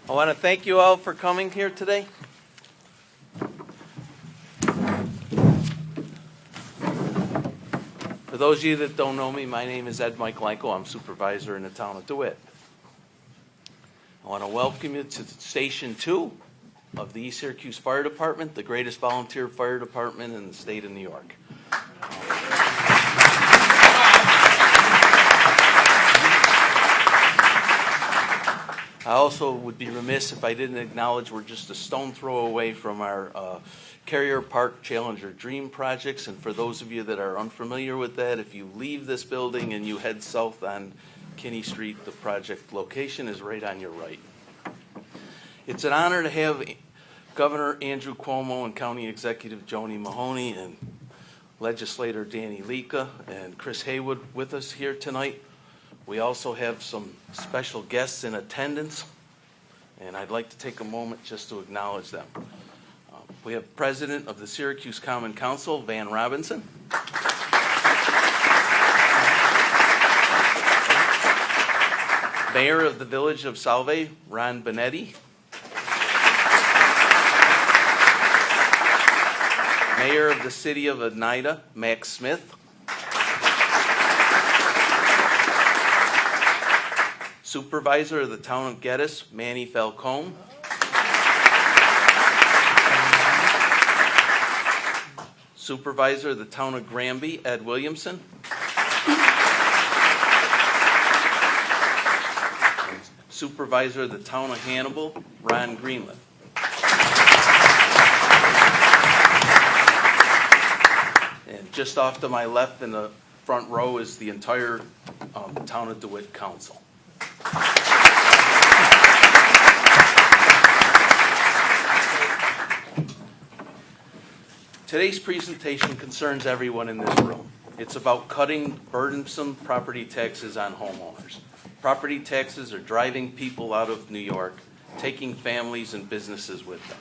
I want to thank you all for coming here today. For those of you that don't know me, my name is Ed Mike Lenko. I'm supervisor in the town of Dewitt. I want to welcome you to Station 2 of the East Syracuse Fire Department, the greatest volunteer fire department in the state of New York. I also would be remiss if I didn't acknowledge we're just a stone throw away from our Carrier Park Challenger Dream projects. And for those of you that are unfamiliar with that, if you leave this building and you head south on Kinney Street, the project location is right on your right. It's an honor to have Governor Andrew Cuomo and County Executive Joni Mahoney and Legislator Danny Lika and Chris Haywood with us here tonight. We also have some special guests in attendance, and I'd like to take a moment just to acknowledge them. We have President of the Syracuse Common Council, Van Robinson. Mayor of the Village of Salve, Ron Benetti. Mayor of the City of Oneida, Max Smith. Supervisor of the Town of Geddes, Manny Falcone. Supervisor of the Town of Granby, Ed Williamson. Supervisor of the Town of Hannibal, Ron Greenleaf. And just off to my left in the front row is the entire Town of DeWitt Council. Today's presentation concerns everyone in this room. It's about cutting burdensome property taxes on homeowners. Property taxes are driving people out of New York, taking families and businesses with them.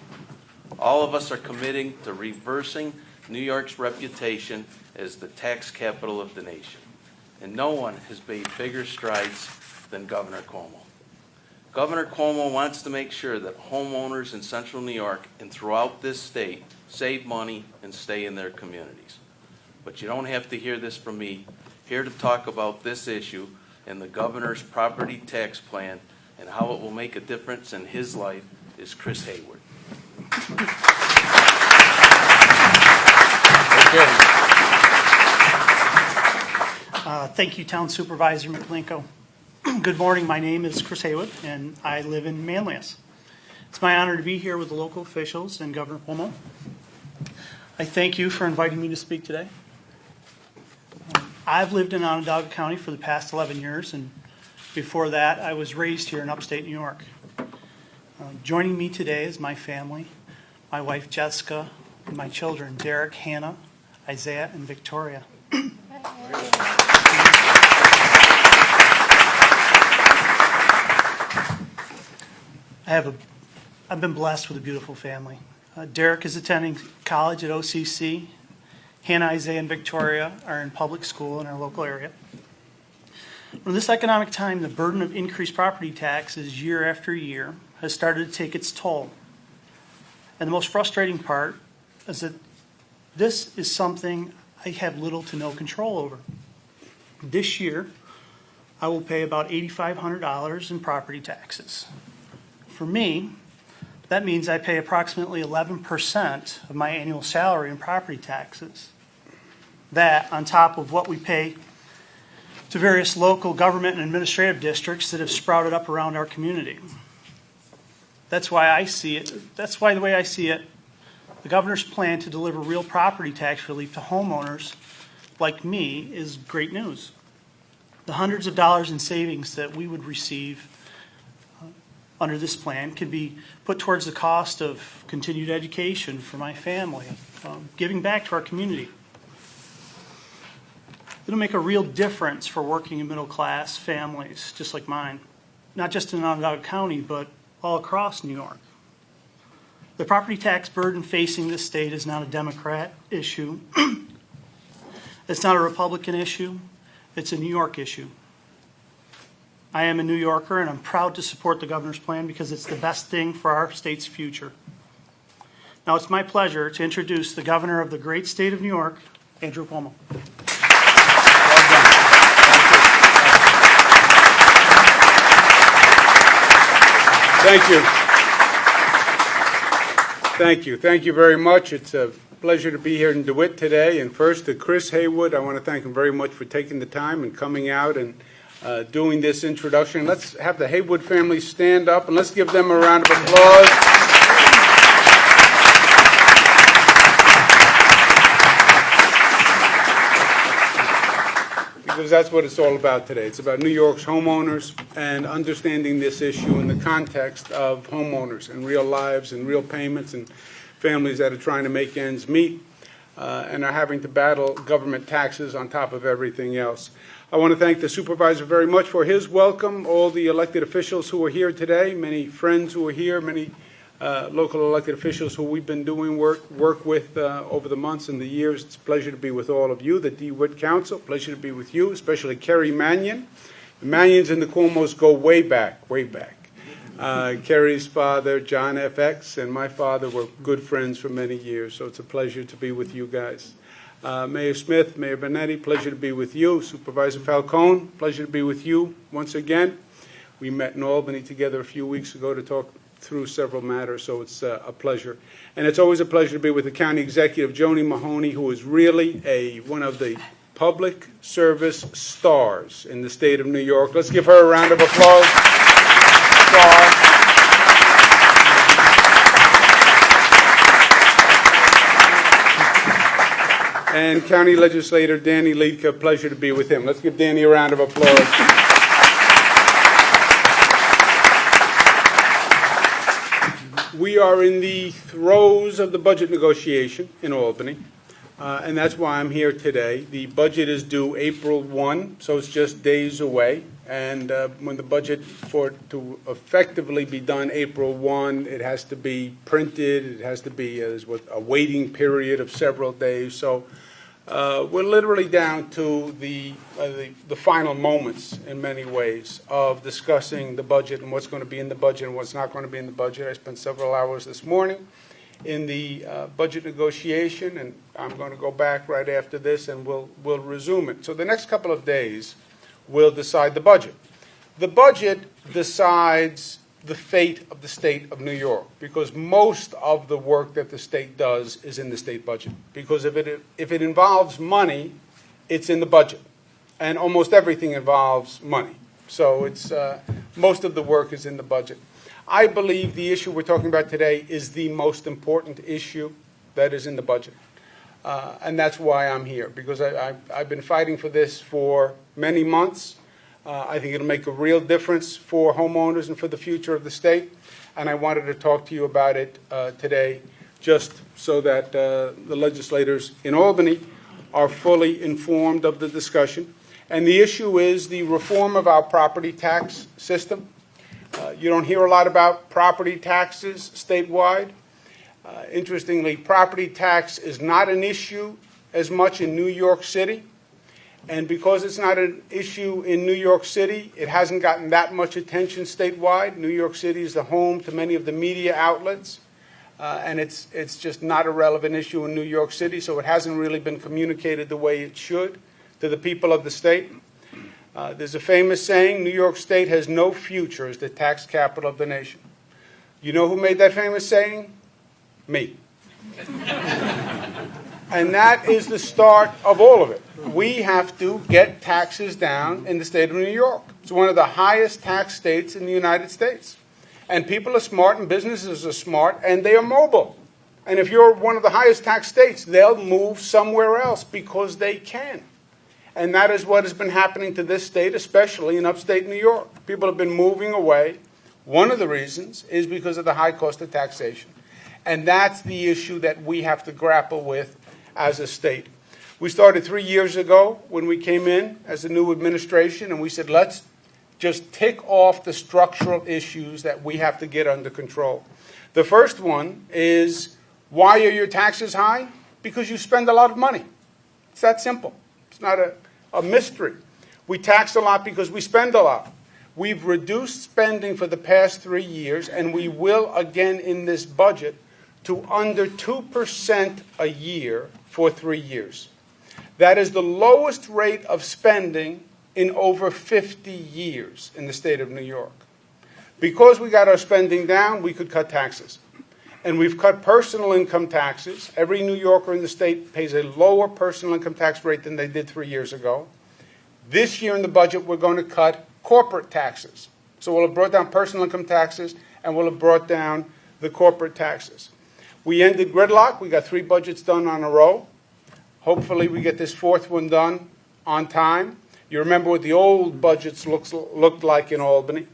All of us are committing to reversing New York's reputation as the tax capital of the nation. And no one has made bigger strides than Governor Cuomo. Governor Cuomo wants to make sure that homeowners in central New York and throughout this state save money and stay in their communities. But you don't have to hear this from me. Here to talk about this issue and the governor's property tax plan and how it will make a difference in his life is Chris Haywood. Thank you, Town Supervisor McLinko. Good morning. My name is Chris Haywood, and I live in Manlius. It's my honor to be here with the local officials and Governor Cuomo. I thank you for inviting me to speak today. I've lived in Onondaga County for the past 11 years, and before that, I was raised here in upstate New York. Joining me today is my family, my wife Jessica, and my children Derek, Hannah, Isaiah, and Victoria. I've been blessed with a beautiful family. Derek is attending college at OCC. Hannah, Isaiah, and Victoria are in public school in our local area. In this economic time, the burden of increased property taxes year after year has started to take its toll. And the most frustrating part is that this is something I have little to no control over. This year, I will pay about $8,500 in property taxes. For me, that means I pay approximately 11% of my annual salary in property taxes. That, on top of what we pay to various local government and administrative districts that have sprouted up around our community. That's why I see it. That's why the way I see it, the governor's plan to deliver real property tax relief to homeowners like me is great news. The hundreds of dollars in savings that we would receive under this plan can be put towards the cost of continued education for my family, giving back to our community. It'll make a real difference for working and middle class families just like mine, not just in Onondaga County, but all across New York. The property tax burden facing this state is not a Democrat issue. It's not a Republican issue. It's a New York issue. I am a New Yorker, and I'm proud to support the governor's plan because it's the best thing for our state's future. Now it's my pleasure to introduce the governor of the great state of New York, Andrew Cuomo. Thank you. Thank you. Thank you very much. It's a pleasure to be here in DeWitt today. And first, to Chris Haywood, I want to thank him very much for taking the time and coming out and doing this introduction. Let's have the Haywood family stand up, and let's give them a round of applause. Because that's what it's all about today. It's about New York's homeowners and understanding this issue in the context of homeowners and real lives and real payments and families that are trying to make ends meet and are having to battle government taxes on top of everything else. I want to thank the supervisor very much for his welcome, all the elected officials who are here today, many friends who are here, many local elected officials who we've been doing work with over the months and the years. It's a pleasure to be with all of you. The Dewitt Council, pleasure to be with you, especially Kerry Mannion. The Mannions and the Cuomos go way back, way back. Kerry's father, John FX, and my father were good friends for many years, so it's a pleasure to be with you guys. Mayor Smith, Mayor Benetti, pleasure to be with you. Supervisor Falcone, pleasure to be with you once again. We met in Albany together a few weeks ago to talk through several matters, so it's a pleasure. And it's always a pleasure to be with the County Executive, Joni Mahoney, who is really one of the public service stars in the state of New York. Let's give her a round of applause. Star. And County Legislator Danny Liedke, pleasure to be with him. Let's give Danny a round of applause. We are in the throes of the budget negotiation in Albany, and that's why I'm here today. The budget is due April 1, so it's just days away. And when the budget for it to effectively be done April 1, it has to be printed. It has to be a waiting period of several days. So we're literally down to the final moments in many ways of discussing the budget and what's going to be in the budget and what's not going to be in the budget. I spent several hours this morning in the budget negotiation, and I'm going to go back right after this and we'll resume it. So the next couple of days we'll decide the budget. The budget decides the fate of the state of New York, because most of the work that the state does is in the state budget. Because if it involves money, it's in the budget. And almost everything involves money. So it's most of the work is in the budget. I believe the issue we're talking about today is the most important issue that is in the budget. And that's why I'm here, because I've been fighting for this for many months. I think it'll make a real difference for homeowners and for the future of the state. And I wanted to talk to you about it today, just so that the legislators in Albany are fully informed of the discussion. And the issue is the reform of our property tax system. You don't hear a lot about property taxes statewide. Interestingly, property tax is not an issue as much in New York City. And because it's not an issue in New York City, it hasn't gotten that much attention statewide. New York City is the home to many of the media outlets. And it's just not a relevant issue in New York City, so it hasn't really been communicated the way it should to the people of the state. There's a famous saying, New York State has no future as the tax capital of the nation. You know who made that famous saying? Me. And that is the start of all of it. We have to get taxes down in the state of New York. It's one of the highest tax states in the United States. And people are smart and businesses are smart and they are mobile. And if you're one of the highest tax states, they'll move somewhere else because they can. And that is what has been happening to this state, especially in upstate New York. People have been moving away. One of the reasons is because of the high cost of taxation. And that's the issue that we have to grapple with as a state. We started 3 years ago when we came in as a new administration, and we said, let's just tick off the structural issues that we have to get under control. The first one is, why are your taxes high? Because you spend a lot of money. It's that simple. It's not a mystery. We tax a lot because we spend a lot. We've reduced spending for the past 3 years, and we will again in this budget, to under 2% a year for 3 years. That is the lowest rate of spending in over 50 years in the state of New York. Because we got our spending down, we could cut taxes. And we've cut personal income taxes. Every New Yorker in the state pays a lower personal income tax rate than they did 3 years ago. This year in the budget, we're going to cut corporate taxes. So we'll have brought down personal income taxes, and we'll have brought down the corporate taxes. We ended gridlock. We got 3 budgets done on a row. Hopefully we get this 4th one done on time. You remember what the old budgets looked like in Albany.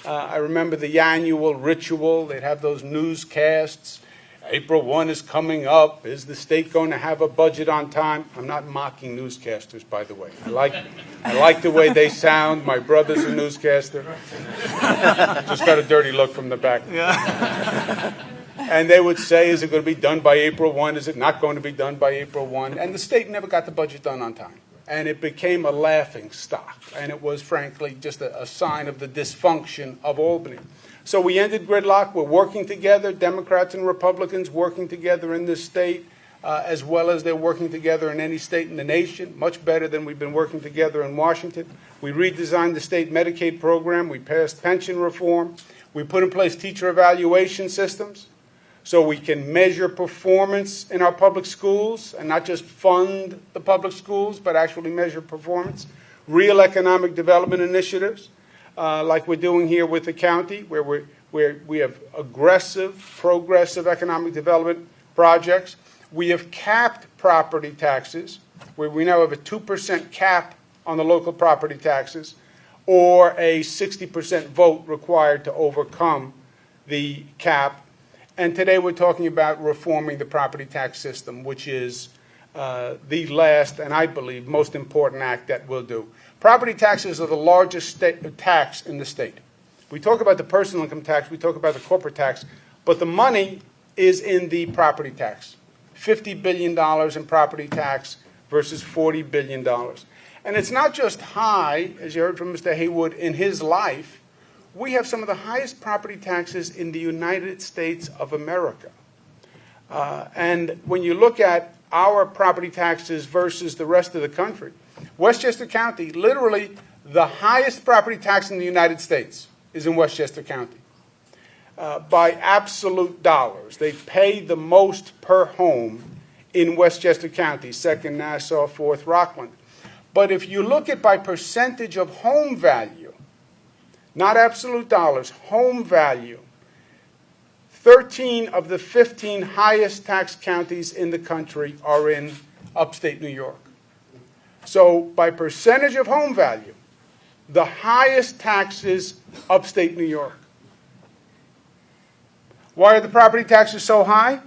I remember the annual ritual. They'd have those newscasts. April 1 is coming up. Is the state going to have a budget on time? I'm not mocking newscasters, by the way. I like the way they sound. My brother's a newscaster. Just got a dirty look from the back. Yeah. And they would say, is it going to be done by April 1? Is it not going to be done by April 1? And the state never got the budget done on time. And it became a laughing stock. And it was, frankly, just a sign of the dysfunction of Albany. So we ended gridlock. We're working together, Democrats and Republicans working together in this state, as well as they're working together in any state in the nation, much better than we've been working together in Washington. We redesigned the state Medicaid program. We passed pension reform. We put in place teacher evaluation systems so we can measure performance in our public schools and not just fund the public schools, but actually measure performance. Real economic development initiatives, like we're doing here with the county, where we have aggressive, progressive economic development projects. We have capped property taxes, where we now have a 2% cap on the local property taxes, or a 60% vote required to overcome the cap. And today we're talking about reforming the property tax system, which is the last and I believe most important act that we'll do. Property taxes are the largest tax in the state. We talk about the personal income tax, we talk about the corporate tax, but the money is in the property tax. $50 billion in property tax versus $40 billion. And it's not just high, as you heard from Mr. Haywood, in his life. We have some of the highest property taxes in the United States of America. And when you look at our property taxes versus the rest of the country, Westchester County, literally the highest property tax in the United States is in Westchester County. By absolute dollars. They pay the most per home in Westchester County, second Nassau, fourth Rockland. But if you look at by percentage of home value, not absolute dollars, home value, 13 of the 15 highest tax counties in the country are in upstate New York. So by percentage of home value, the highest taxes upstate New York. Why are the property taxes so high?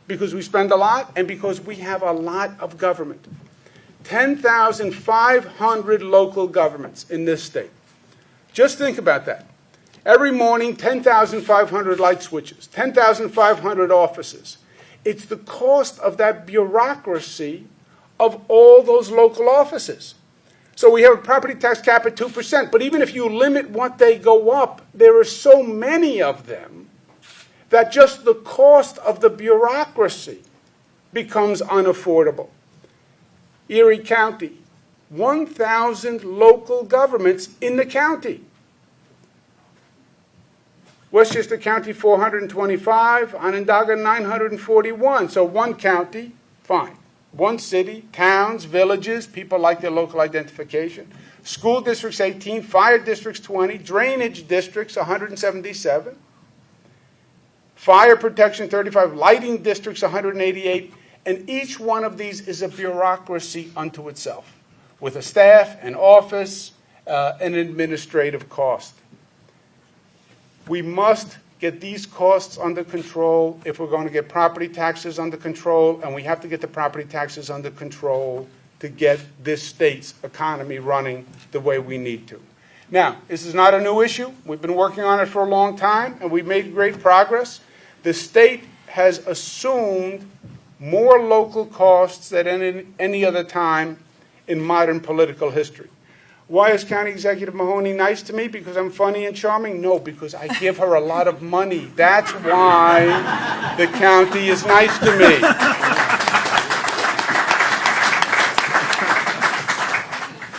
Because we spend a lot and because we have a lot of government. 10,500 local governments in this state. Just think about that. Every morning, 10,500 light switches, 10,500 offices. It's the cost of that bureaucracy of all those local offices. So we have a property tax cap at 2%, but even if you limit what they go up, there are so many of them that just the cost of the bureaucracy becomes unaffordable. Erie County, 1,000 local governments in the county. Westchester County, 425, Onondaga, 941. So one county, fine. One city, towns, villages, people like their local identification. School districts, 18, fire districts, 20, drainage districts, 177. Fire protection, 35, lighting districts, 188. And each one of these is a bureaucracy unto itself, with a staff, an office, an administrative cost. We must get these costs under control if we're going to get property taxes under control, and we have to get the property taxes under control to get this state's economy running the way we need to. Now, this is not a new issue. We've been working on it for a long time, and we've made great progress. The state has assumed more local costs than any other time in modern political history. Why is County Executive Mahoney nice to me? Because I'm funny and charming? No, because I give her a lot of money. That's why the county is nice to me.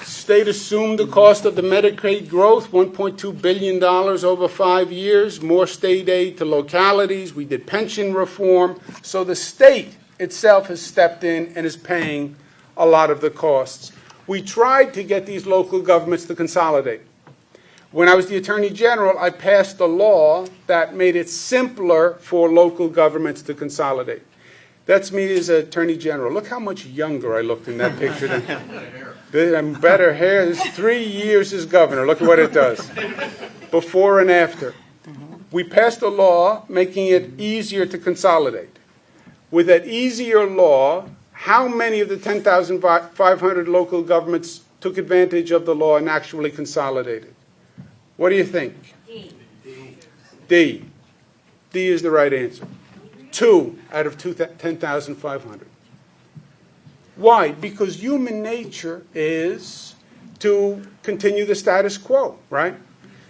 State assumed the cost of the Medicaid growth, $1.2 billion over 5 years, more state aid to localities. We did pension reform. So the state itself has stepped in and is paying a lot of the costs. We tried to get these local governments to consolidate. When I was the Attorney General, I passed a law that made it simpler for local governments to consolidate. That's me as Attorney General. Look how much younger I looked in that picture. Better hair. This is 3 years as governor. Look at what it does. Before and after. We passed a law making it easier to consolidate. With that easier law, how many of the 10,500 local governments took advantage of the law and actually consolidated? What do you think? D. D is the right answer. 2 out of 10,500. Why? Because human nature is to continue the status quo, right?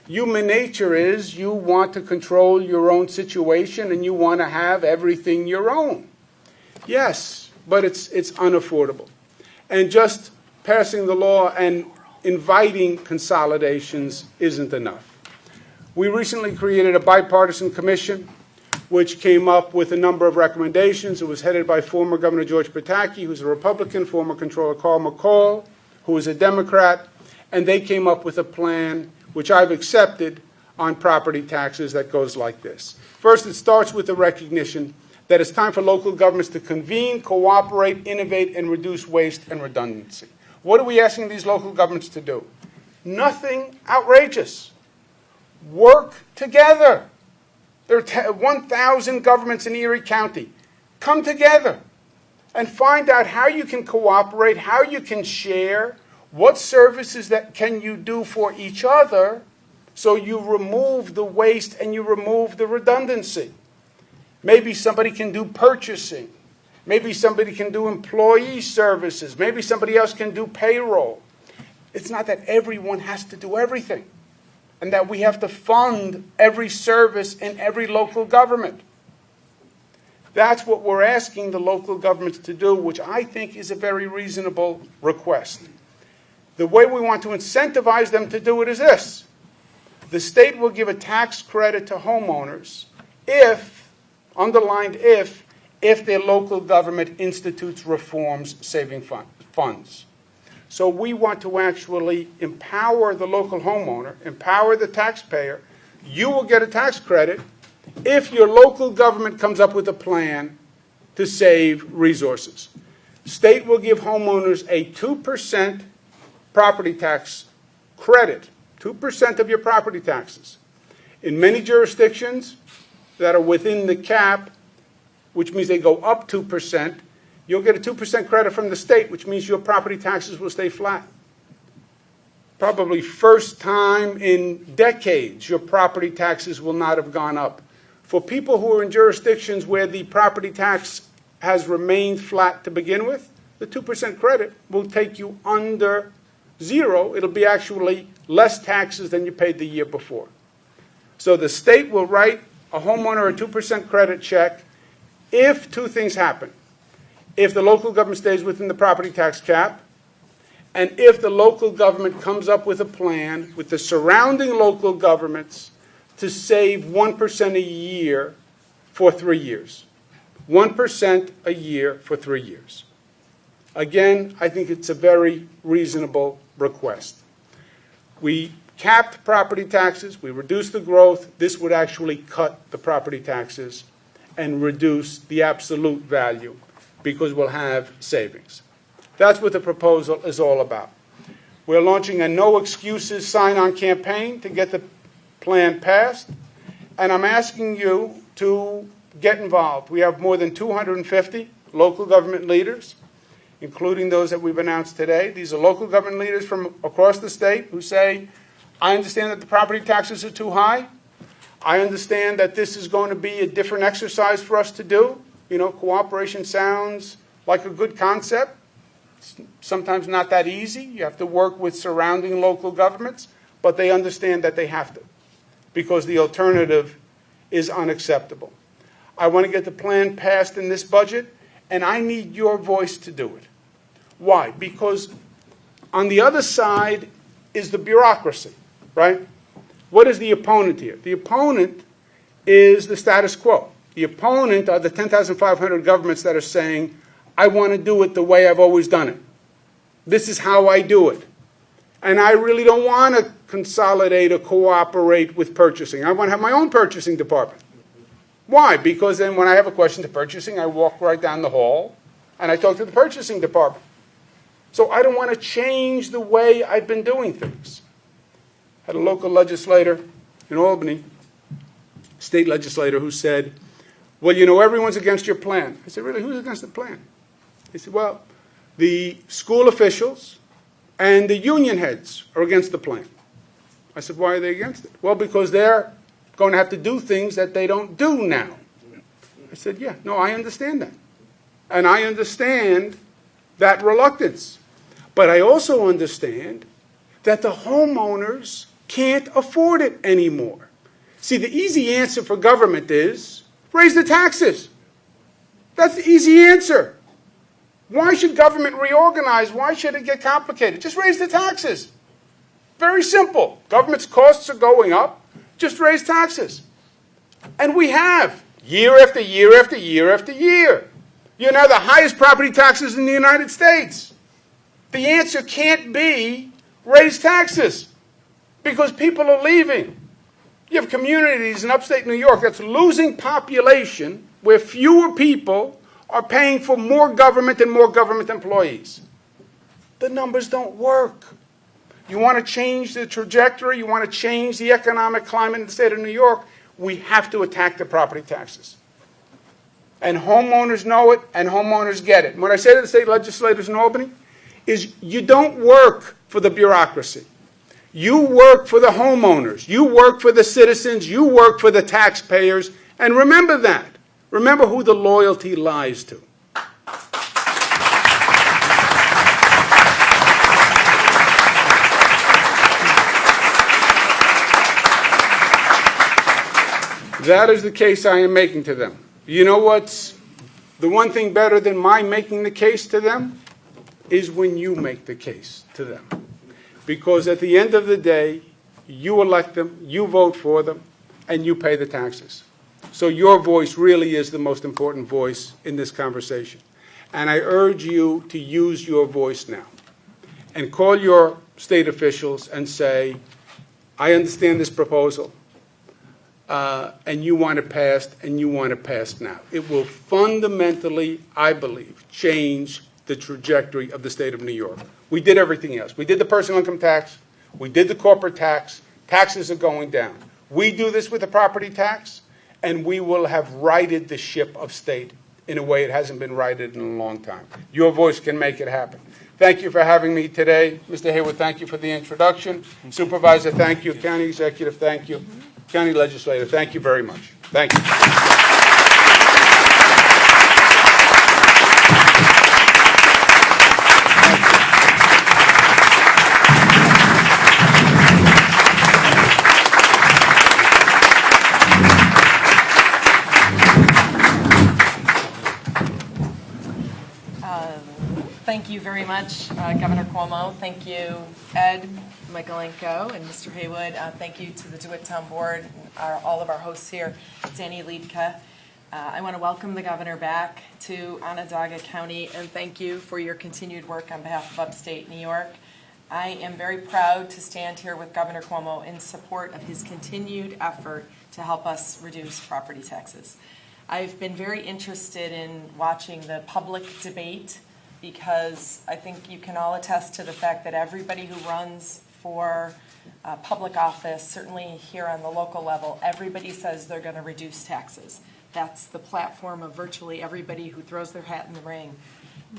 Human nature is you want to control your own situation and you want to have everything your own. Yes. But it's unaffordable. And just passing the law and inviting consolidations isn't enough. We recently created a bipartisan commission which came up with a number of recommendations. It was headed by former Governor George Pataki, who's a Republican, former Controller Carl McCall, who is a Democrat, and they came up with a plan which I've accepted on property taxes that goes like this. First, it starts with the recognition that it's time for local governments to convene, cooperate, innovate, and reduce waste and redundancy. What are we asking these local governments to do? Nothing outrageous. Work together. There are 1,000 governments in Erie County. Come together and find out how you can cooperate, how you can share, what services that can you do for each other so you remove the waste and you remove the redundancy. Maybe somebody can do purchasing. Maybe somebody can do employee services. Maybe somebody else can do payroll. It's not that everyone has to do everything and that we have to fund every service in every local government. That's what we're asking the local governments to do, which I think is a very reasonable request. The way we want to incentivize them to do it is this. The state will give a tax credit to homeowners if, underlined if their local government institutes reforms saving funds. So we want to actually empower the local homeowner, empower the taxpayer. You will get a tax credit if your local government comes up with a plan to save resources. State will give homeowners a 2% property tax credit, 2% of your property taxes. In many jurisdictions that are within the cap, which means they go up 2%, you'll get a 2% credit from the state, which means your property taxes will stay flat. Probably first time in decades, your property taxes will not have gone up. For people who are in jurisdictions where the property tax has remained flat to begin with, the 2% credit will take you under zero. It'll be actually less taxes than you paid the year before. So the state will write a homeowner a 2% credit check if two things happen. If the local government stays within the property tax cap, and if the local government comes up with a plan with the surrounding local governments to save 1% a year for 3 years. 1% a year for 3 years. Again, I think it's a very reasonable request. We capped property taxes, we reduced the growth. This would actually cut the property taxes and reduce the absolute value because we'll have savings. That's what the proposal is all about. We're launching a no excuses sign-on campaign to get the plan passed, and I'm asking you to get involved. We have more than 250 local government leaders, including those that we've announced today. These are local government leaders from across the state who say, I understand that the property taxes are too high. I understand that this is going to be a different exercise for us to do. You know, cooperation sounds like a good concept, It's sometimes not that easy. You have to work with surrounding local governments, but they understand that they have to, because the alternative is unacceptable. I want to get the plan passed in this budget, and I need your voice to do it. Why? Because on the other side is the bureaucracy, right? What is the opponent here? The opponent is the status quo. The opponent are the 10,500 governments that are saying, I want to do it the way I've always done it. This is how I do it. And I really don't want to consolidate or cooperate with purchasing. I want to have my own purchasing department. Why? Because then when I have a question to purchasing, I walk right down the hall and I talk to the purchasing department. So I don't want to change the way I've been doing things. I had a local legislator in Albany, state legislator, who said, well, you know, everyone's against your plan. I said, really, who's against the plan? He said, well, the school officials and the union heads are against the plan. I said, why are they against it? Well, because they're going to have to do things that they don't do now. I said, yeah, no, I understand that. And I understand that reluctance. But I also understand that the homeowners can't afford it anymore. See, the easy answer for government is raise the taxes. That's the easy answer. Why should government reorganize? Why should it get complicated? Just raise the taxes. Very simple. Government's costs are going up. Just raise taxes. And we have, year after year after year after year. You know, the highest property taxes in the United States. The answer can't be raise taxes, because people are leaving. You have communities in upstate New York that's losing population, where fewer people are paying for more government and more government employees. The numbers don't work. You want to change the trajectory, you want to change the economic climate in the state of New York, we have to attack the property taxes. And homeowners know it, and homeowners get it. And what I say to the state legislators in Albany is, you don't work for the bureaucracy. You work for the homeowners. You work for the citizens. You work for the taxpayers. And remember that. Remember who the loyalty lies to. That is the case I am making to them. You know what's the one thing better than my making the case to them? Is when you make the case to them. Because at the end of the day, you elect them, you vote for them, and you pay the taxes. So your voice really is the most important voice in this conversation. And I urge you to use your voice now. And call your state officials and say, I understand this proposal, and you want it passed, and you want it passed now. It will fundamentally, I believe, change the trajectory of the state of New York. We did everything else. We did the personal income tax. We did the corporate tax. Taxes are going down. We do this with the property tax, and we will have righted the ship of state in a way it hasn't been righted in a long time. Your voice can make it happen. Thank you for having me today. Mr. Hayward, thank you for the introduction. Supervisor, thank you. County Executive, thank you. County Legislator, thank you very much. Thank you. Thank you very much, Governor Cuomo. Thank you, Ed Michaelenko and Mr. Haywood. Thank you to the DeWitt Town Board, all of our hosts here, Danny Liedke. I want to welcome the governor back to Onondaga County, and thank you for your continued work on behalf of upstate New York. I am very proud to stand here with Governor Cuomo in support of his continued effort to help us reduce property taxes. I've been very interested in watching the public debate, because I think you can all attest to the fact that everybody who runs for public office, certainly here on the local level, everybody says they're going to reduce taxes. That's the platform of virtually everybody who throws their hat in the ring.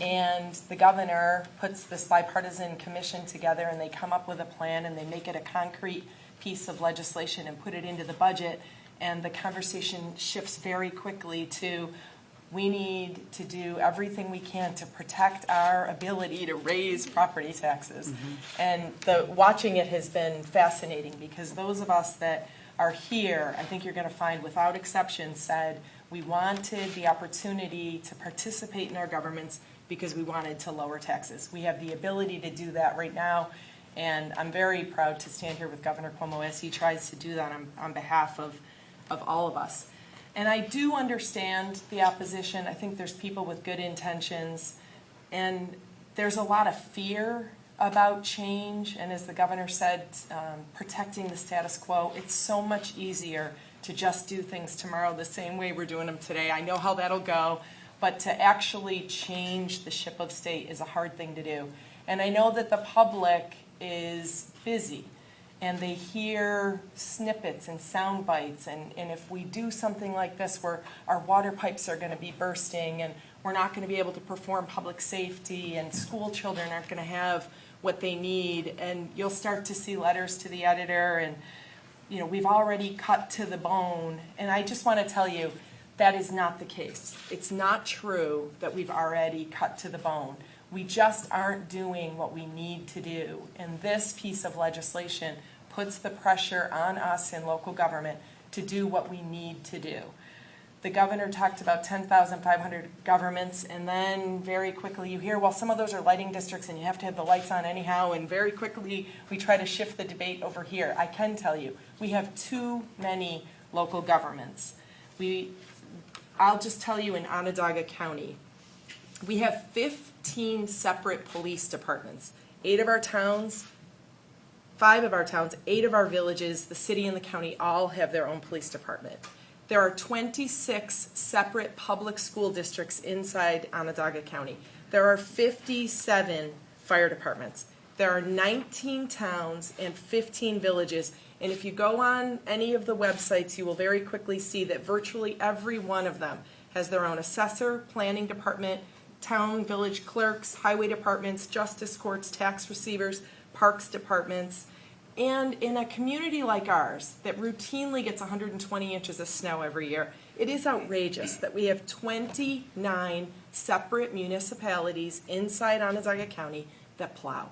And the governor puts this bipartisan commission together, and they come up with a plan, and they make it a concrete piece of legislation and put it into the budget, and the conversation shifts very quickly to We need to do everything we can to protect our ability to raise property taxes. And watching it has been fascinating, because those of us that are here, I think you're going to find without exception, said we wanted the opportunity to participate in our governments because we wanted to lower taxes. We have the ability to do that right now, and I'm very proud to stand here with Governor Cuomo as he tries to do that on behalf of all of us. And I do understand the opposition. I think there's people with good intentions, and there's a lot of fear about change. And as the governor said, protecting the status quo, it's so much easier to just do things tomorrow the same way we're doing them today. I know how that'll go, but to actually change the ship of state is a hard thing to do. And I know that the public is busy, and they hear snippets and sound bites, and if we do something like this where our water pipes are going to be bursting and we're not going to be able to perform public safety and school children aren't going to have what they need, and you'll start to see letters to the editor, and we've already cut to the bone. And I just want to tell you, that is not the case. It's not true that we've already cut to the bone. We just aren't doing what we need to do. And this piece of legislation puts the pressure on us in local government to do what we need to do. The governor talked about 10,500 governments, and then very quickly you hear, well, some of those are lighting districts and you have to have the lights on anyhow, and very quickly we try to shift the debate over here. I can tell you, we have too many local governments. I'll just tell you, in Onondaga County, we have 15 separate police departments. 5 of our towns, 8 of our villages, the city and the county all have their own police department. There are 26 separate public school districts inside Onondaga County. There are 57 fire departments. There are 19 towns and 15 villages. And if you go on any of the websites, you will very quickly see that virtually every one of them has their own assessor, planning department, town, village clerks, highway departments, justice courts, tax receivers, parks departments. And in a community like ours that routinely gets 120 inches of snow every year, it is outrageous that we have 29 separate municipalities inside Onondaga County that plow.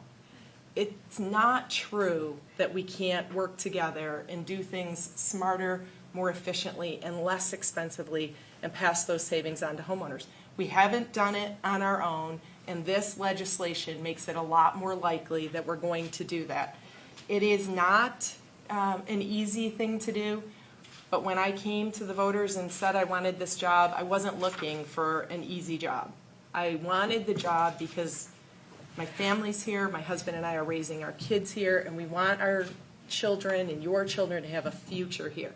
It's not true that we can't work together and do things smarter, more efficiently, and less expensively, and pass those savings on to homeowners. We haven't done it on our own, and this legislation makes it a lot more likely that we're going to do that. It is not an easy thing to do, but when I came to the voters and said I wanted this job, I wasn't looking for an easy job. I wanted the job because my family's here, my husband and I are raising our kids here, and we want our children and your children to have a future here.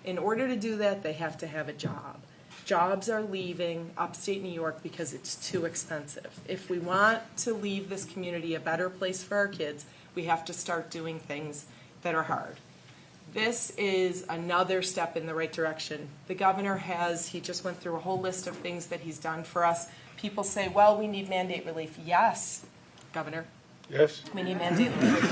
In order to do that, they have to have a job. Jobs are leaving upstate New York because it's too expensive. If we want to leave this community a better place for our kids, we have to start doing things that are hard. This is another step in the right direction. The governor he just went through a whole list of things that he's done for us. People say, well, we need mandate relief. Yes, Governor. Yes. We need mandate relief.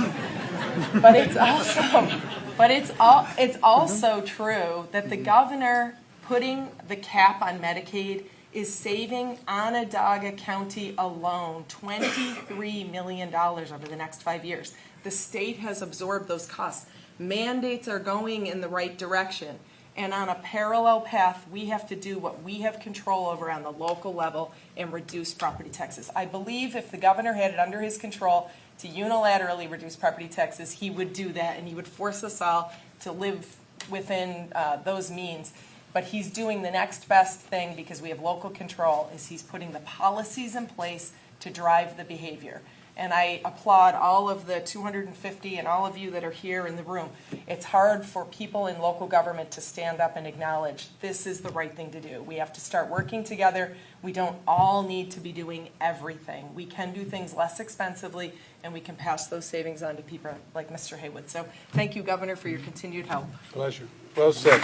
But it's also true that the governor putting the cap on Medicaid is saving Onondaga County alone $23 million over the next 5 years. The state has absorbed those costs. Mandates are going in the right direction. And on a parallel path, we have to do what we have control over on the local level and reduce property taxes. I believe if the governor had it under his control to unilaterally reduce property taxes, he would do that, and he would force us all to live within those means. But he's doing the next best thing, because we have local control, is he's putting the policies in place to drive the behavior. And I applaud all of the 250 and all of you that are here in the room. It's hard for people in local government to stand up and acknowledge this is the right thing to do. We have to start working together. We don't all need to be doing everything. We can do things less expensively, and we can pass those savings on to people like Mr. Haywood. So thank you, Governor, for your continued help. Pleasure. Well said.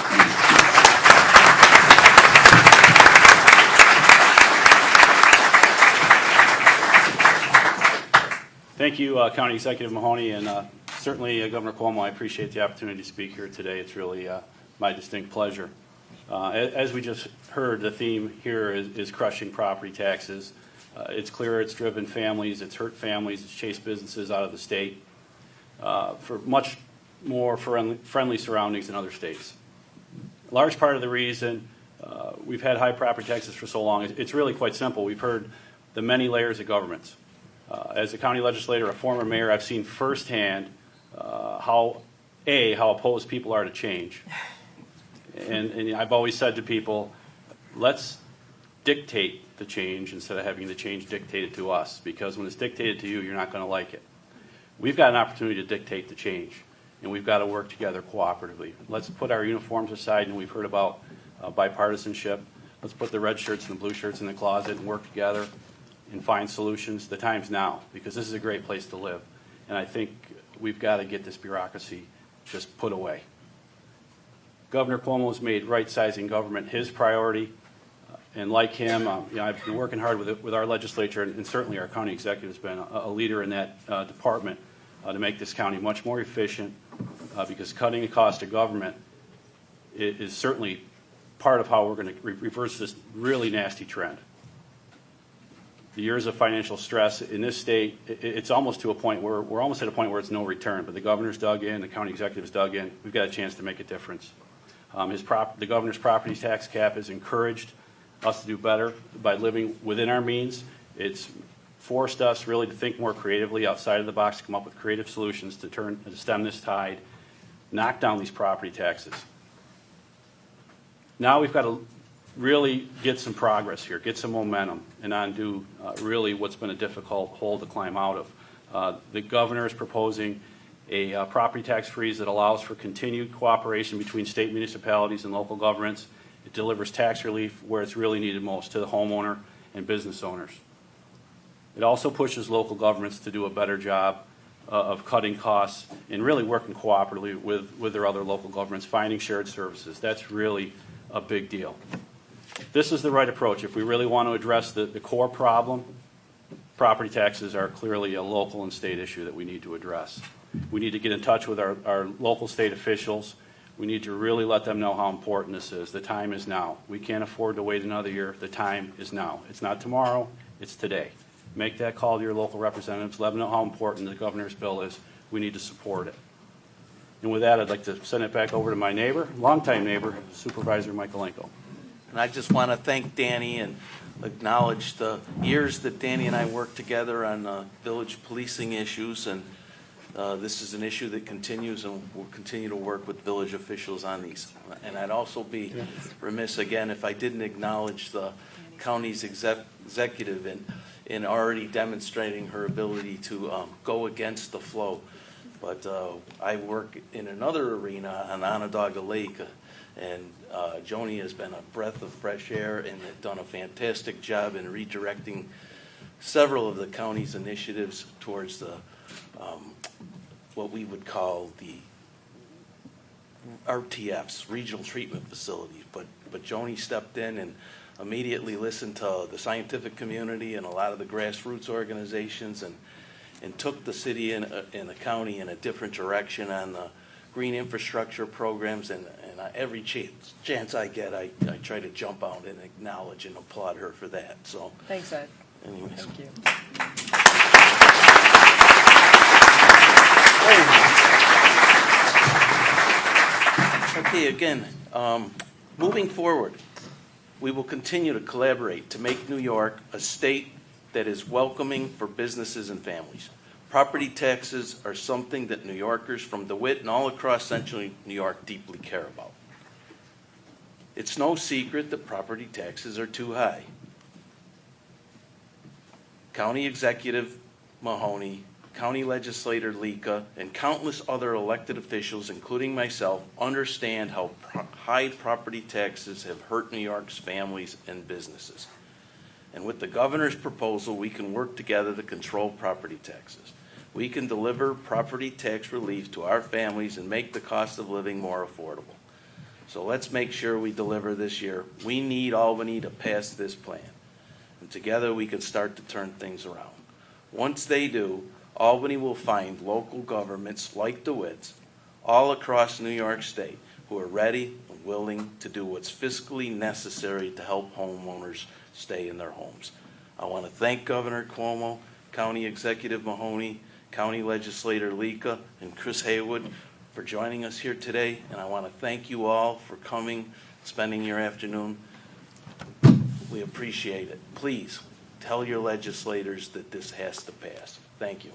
Thank you, County Executive Mahoney, and certainly Governor Cuomo. I appreciate the opportunity to speak here today. It's really my distinct pleasure. As we just heard, the theme here is crushing property taxes. It's clear it's driven families, it's hurt families, it's chased businesses out of the state for much more friendly surroundings than other states. A large part of the reason we've had high property taxes for so long, it's really quite simple. We've heard the many layers of governments. As a county legislator, a former mayor, I've seen firsthand how opposed people are to change. And I've always said to people, let's dictate the change instead of having the change dictated to us, because when it's dictated to you, you're not going to like it. We've got an opportunity to dictate the change, and we've got to work together cooperatively. Let's put our uniforms aside, and we've heard about bipartisanship. Let's put the red shirts and the blue shirts in the closet and work together and find solutions. The time's now, because this is a great place to live. And I think we've got to get this bureaucracy just put away. Governor Cuomo has made right-sizing government his priority. And like him, I've been working hard with our legislature, and certainly our county executive has been a leader in that department to make this county much more efficient, because cutting the cost of government is certainly part of how we're going to reverse this really nasty trend. The years of financial stress in this state, it's almost to a point where we're almost at a point where it's no return. But the governor's dug in, the county executive's dug in. We've got a chance to make a difference. The governor's property tax cap has encouraged us to do better by living within our means. It's forced us really to think more creatively outside of the box, to come up with creative solutions to stem this tide, knock down these property taxes. Now we've got to really get some progress here, get some momentum, and undo really what's been a difficult hole to climb out of. The governor is proposing a property tax freeze that allows for continued cooperation between state municipalities and local governments. It delivers tax relief where it's really needed most, to the homeowner and business owners. It also pushes local governments to do a better job of cutting costs and really working cooperatively with their other local governments, finding shared services. That's really a big deal. This is the right approach. If we really want to address the core problem, property taxes are clearly a local and state issue that we need to address. We need to get in touch with our local state officials. We need to really let them know how important this is. The time is now. We can't afford to wait another year. The time is now. It's not tomorrow, it's today. Make that call to your local representatives. Let them know how important the governor's bill is. We need to support it. And with that, I'd like to send it back over to my neighbor, longtime neighbor, Supervisor Michaelenko. And I just want to thank Danny and acknowledge the years that Danny and I worked together on village policing issues. And this is an issue that continues, and we'll continue to work with village officials on these. And I'd also be remiss again if I didn't acknowledge the county's executive in already demonstrating her ability to go against the flow. But I work in another arena on Onondaga Lake, and Joni has been a breath of fresh air and has done a fantastic job in redirecting several of the county's initiatives towards the what we would call the RTFs, regional treatment facilities. But Joni stepped in and immediately listened to the scientific community and a lot of the grassroots organizations, and took the city and the county in a different direction on the green infrastructure programs. And every chance I get, I try to jump out and acknowledge and applaud her for that. So Thanks, Ed. anyways. Thank you. Okay, again, moving forward, we will continue to collaborate to make New York a state that is welcoming for businesses and families. Property taxes are something that New Yorkers from DeWitt and all across central New York deeply care about. It's no secret that property taxes are too high. County Executive Mahoney, County Legislator Lika, and countless other elected officials, including myself, understand how high property taxes have hurt New York's families and businesses. And with the governor's proposal, we can work together to control property taxes. We can deliver property tax relief to our families and make the cost of living more affordable. So let's make sure we deliver this year. We need Albany to pass this plan. And together we can start to turn things around. Once they do, Albany will find local governments like DeWitt's all across New York State who are ready and willing to do what's fiscally necessary to help homeowners stay in their homes. I want to thank Governor Cuomo, County Executive Mahoney, County Legislator Lika, and Chris Haywood for joining us here today, and I want to thank you all for coming, spending your afternoon. We appreciate it. Please tell your legislators that this has to pass. Thank you.